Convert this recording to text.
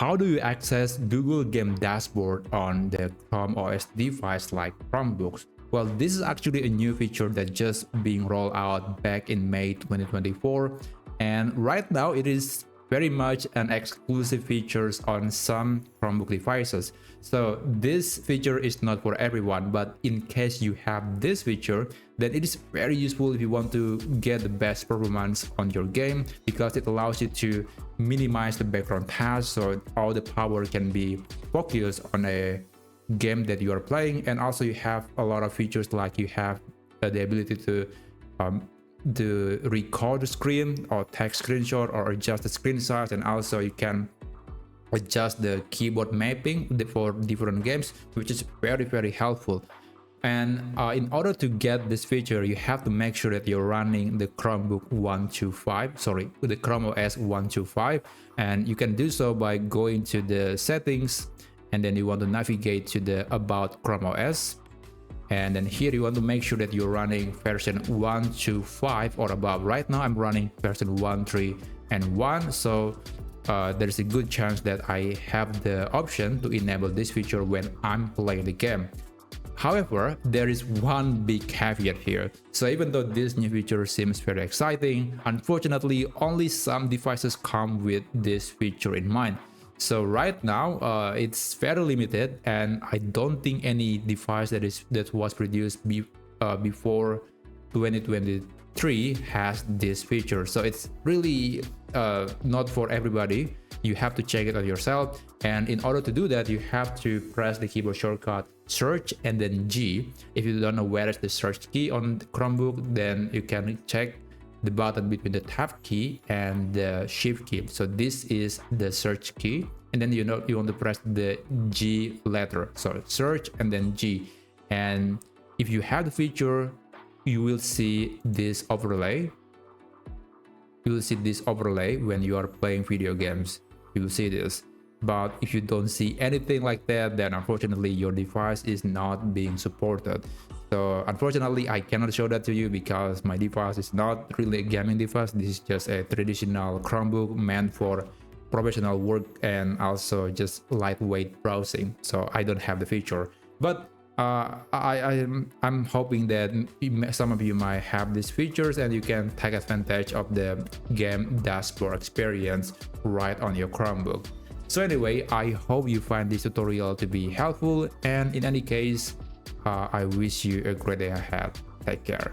How do you access Google Game Dashboard on the ChromeOS device like Chromebooks? Well, this is actually a new feature that just being rolled out back in May 2024, and right now it is very much an exclusive features on some Chromebook devices. So this feature is not for everyone, but in case you have this feature, then it is very useful if you want to get the best performance on your game, because it allows you to minimize the background tasks so all the power can be focused on a game that you are playing. And also you have a lot of features like you have the ability to record the screen or take screenshot or adjust the screen size, and also you can adjust the keyboard mapping for different games, which is very helpful. And in order to get this feature, you have to make sure that you're running the Chromebook 125, sorry, the ChromeOS 125, and you can do so by going to the settings, and then you want to navigate to the About ChromeOS. And then here you want to make sure that you're running version 125 or above. Right now I'm running version 1.3 and 1, so there's a good chance that I have the option to enable this feature when I'm playing the game. However, there is one big caveat here. So even though this new feature seems very exciting, unfortunately only some devices come with this feature in mind. So right now it's very limited, and I don't think any device that was produced before 2023 has this feature. So it's really not for everybody. You have to check it out yourself, and in order to do that you have to press the keyboard shortcut search and then G. If you don't know where is the search key on the Chromebook, then you can check the button between the tab key and the shift key. So this is the search key, and then you want to press the G letter, so search and then G. And if you have the feature, you will see this overlay. You will see this overlay when you are playing video games. You will see this. But if you don't see anything like that, then unfortunately your device is not being supported. So unfortunately I cannot show that to you because my device is not really a gaming device. This is just a traditional Chromebook meant for professional work and also just lightweight browsing. So I don't have the feature, but I'm hoping that some of you might have these features and you can take advantage of the game dashboard experience right on your Chromebook. So anyway, I hope you find this tutorial to be helpful, and in any case, I wish you a great day ahead. Take care.